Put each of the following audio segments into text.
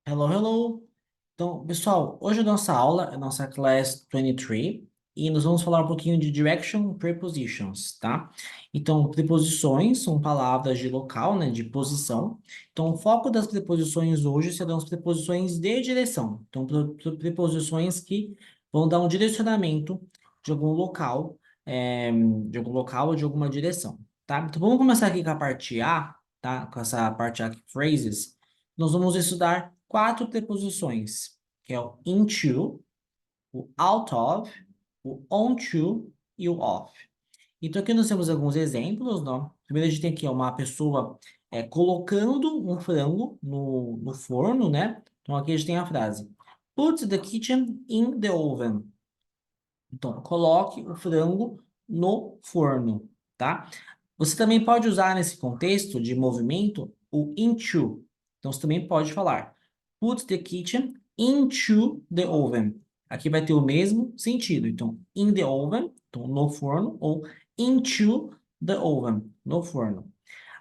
Hello, hello! Então, pessoal, hoje a nossa aula é a nossa class 23 e nós vamos falar um pouquinho de direction prepositions, tá? Então, preposições são palavras de local, né, de posição. Então, o foco das preposições hoje serão as preposições de direção. Então, preposições que vão dar um direcionamento de algum local, de algum local ou de alguma direção, tá? Então, vamos começar aqui com a parte A, tá? Com essa parte A, phrases. Nós vamos estudar quatro preposições, que é o into, o out of, o onto e o off. Então aqui nós temos alguns exemplos, não? Primeiro a gente tem aqui uma pessoa colocando um frango no forno, né? Então aqui a gente tem a frase Put the kitchen in the oven. Então, coloque o frango no forno, tá? Você também pode usar nesse contexto de movimento o into. Então, você também pode falar put the kitchen into the oven. Aqui vai ter o mesmo sentido. Então, in the oven, então no forno, ou into the oven, no forno.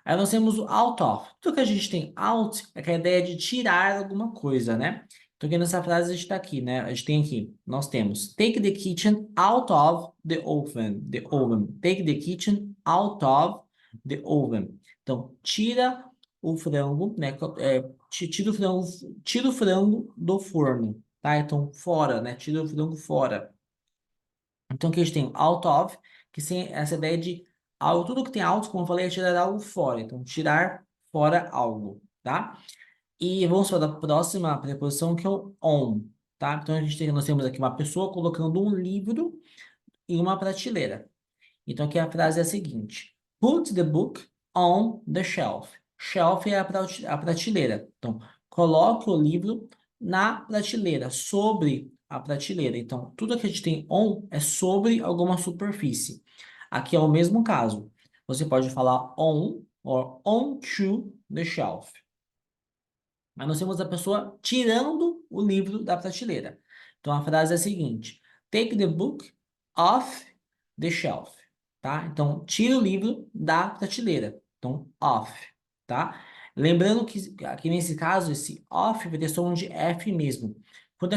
Aí nós temos o out of. Tudo que a gente tem out é que a ideia de tirar alguma coisa, né? Então aqui nessa frase a gente está aqui, né? A gente tem aqui, nós temos take the kitchen out of the oven. The oven. Take the kitchen out of the oven. Então, tira o frango, né? Tira o frango do forno, tá? Então, fora, né? Tira o frango fora. Então, aqui a gente tem out of, que tem essa ideia de algo, tudo que tem out, como eu falei, é tirar algo fora. Então, tirar fora algo, tá? E vamos para a próxima preposição, que é o on, tá? Então, nós temos aqui uma pessoa colocando um livro em uma prateleira. Então, aqui a frase é a seguinte: Put the book on the shelf. Shelf é a prateleira. Então, coloque o livro na prateleira, sobre a prateleira. Então, tudo que a gente tem on é sobre alguma superfície. Aqui é o mesmo caso. Você pode falar on or onto the shelf. Mas nós temos a pessoa tirando o livro da prateleira. Então a frase é a seguinte: Take the book off the shelf, tá? Então tira o livro da prateleira. Então off, tá? Lembrando que aqui nesse caso esse off vai ter som de F mesmo. Quando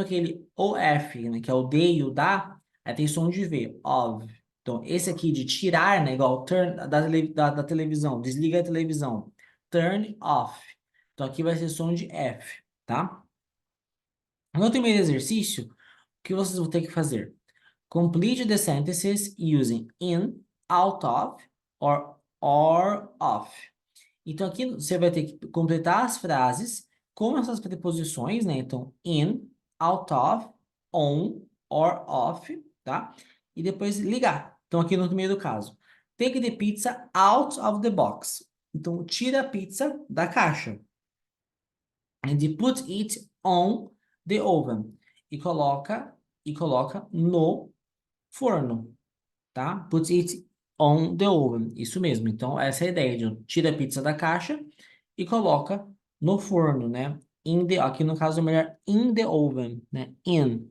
aquele OF, né, que é o D e o da, aí tem som de V, of. Então esse aqui de tirar, né, igual turn da televisão, desliga a televisão, turn off. Então aqui vai ser som de F, tá? No primeiro exercício, o que vocês vão ter que fazer? Complete the sentences using in, out of or of. Então aqui você vai ter que completar as frases com essas preposições, né? Então in, out of, on or off, tá? E depois ligar. Então aqui no primeiro caso, take the pizza out of the box. Então tira a pizza da caixa. And put it on the oven. E coloca no forno, tá? Put it on the oven. Isso mesmo. Então, essa é a ideia de tira a pizza da caixa e coloca no forno, né? Aqui no caso é melhor in the oven, né? In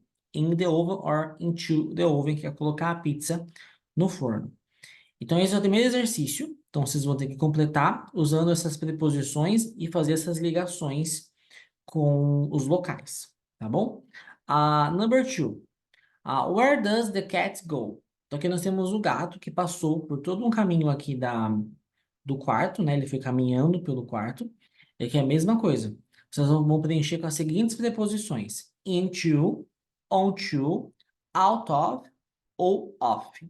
the oven or into the oven, que é colocar a pizza no forno. Então, esse é o primeiro exercício. Então, vocês vão ter que completar usando essas preposições e fazer essas ligações com os locais, tá bom? Number two. Where does the cat go? Então aqui nós temos o gato que passou por todo um caminho aqui do quarto, né? Ele foi caminhando pelo quarto. E aqui é a mesma coisa. Vocês vão preencher com as seguintes preposições: into, onto, out of ou off.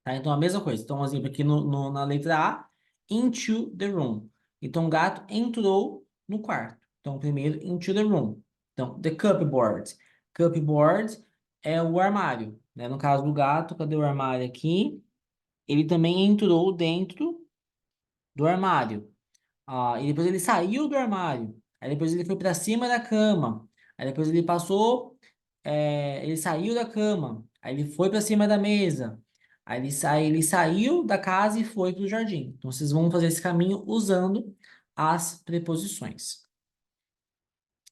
Tá? Então a mesma coisa. Então, um exemplo aqui na letra A, into the room. Então o gato entrou no quarto. Então, primeiro, into the room. Então, the cupboard. Cupboard é o armário, né? No caso do gato, cadê o armário aqui? Ele também entrou dentro do armário. E depois ele saiu do armário. Aí depois ele foi para cima da cama. Aí depois ele passou, ele saiu da cama. Aí ele foi para cima da mesa. Aí ele saiu da casa e foi para o jardim. Então vocês vão fazer esse caminho usando as preposições.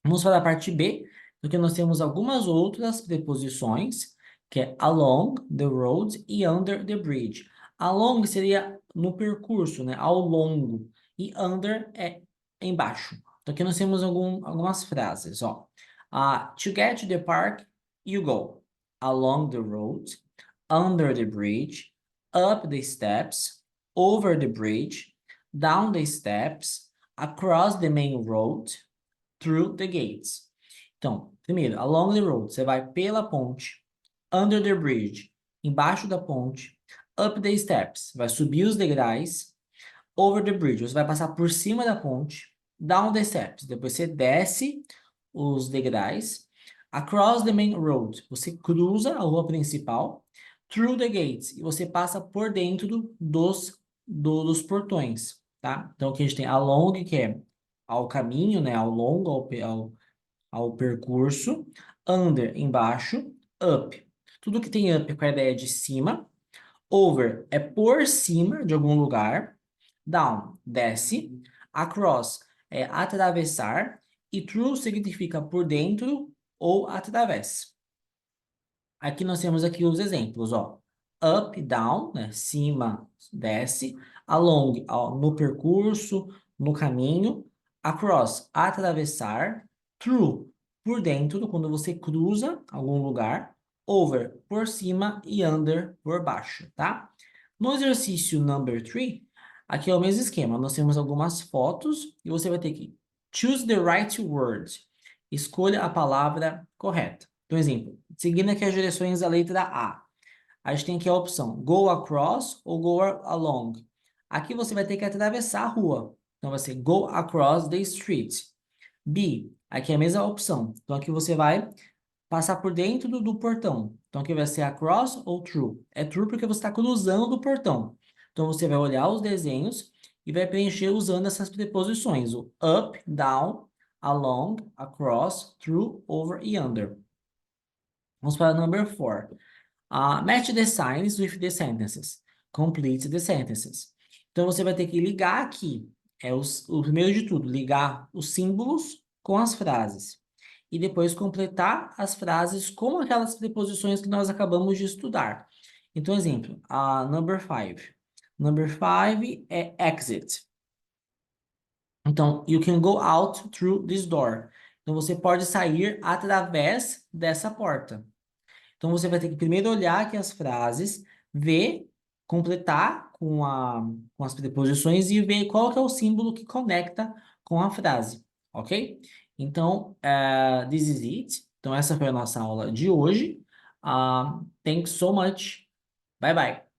Vamos para a parte B, porque nós temos algumas outras preposições, que é along the road e under the bridge. Along seria no percurso, né? Ao longo. E under é embaixo. Então aqui nós temos algumas frases, ó. To get to the park, you go along the road, under the bridge, up the steps, over the bridge, down the steps, across the main road, through the gates. Então, primeiro, along the road, você vai pela ponte, under the bridge, embaixo da ponte, up the steps, vai subir os degraus, over the bridge, você vai passar por cima da ponte, down the steps, depois você desce os degraus, across the main road, você cruza a rua principal, through the gates, e você passa por dentro dos portões, tá? Então aqui a gente tem along, que é ao caminho, né, ao longo, ao percurso, under, embaixo, up. Tudo que tem up é com a ideia de cima, over é por cima de algum lugar, down, desce, across é atravessar, e through significa por dentro ou através. Aqui nós temos aqui os exemplos, ó. Up, down, né? Cima, desce. Along, ó, no percurso, no caminho. Across, atravessar. Through, por dentro, quando você cruza algum lugar. Over, por cima. E under, por baixo, tá? No exercício number 3, aqui é o mesmo esquema. Nós temos algumas fotos e você vai ter que choose the right word. Escolha a palavra correta. Então, exemplo, seguindo aqui as direções da letra A. A gente tem aqui a opção go across ou go along. Aqui você vai ter que atravessar a rua. Então, vai ser go across the street. B, aqui é a mesma opção. Então, aqui você vai passar por dentro do portão. Então, aqui vai ser across ou through. É through porque você está cruzando o portão. Então, você vai olhar os desenhos e vai preencher usando essas preposições. O up, down, along, across, through, over e under. Vamos para number 4. Match the signs with the sentences. Complete the sentences. Então, você vai ter que ligar aqui. O primeiro de tudo, ligar os símbolos com as frases. E depois completar as frases com aquelas preposições que nós acabamos de estudar. Então, exemplo, number 5. Number 5 é exit. Então, you can go out through this door. Então, você pode sair através dessa porta. Então, você vai ter que primeiro olhar aqui as frases, ver, completar com as preposições e ver qual que é o símbolo que conecta com a frase, ok? Então, this is it. Então, essa foi a nossa aula de hoje. Thanks so much. Bye, bye.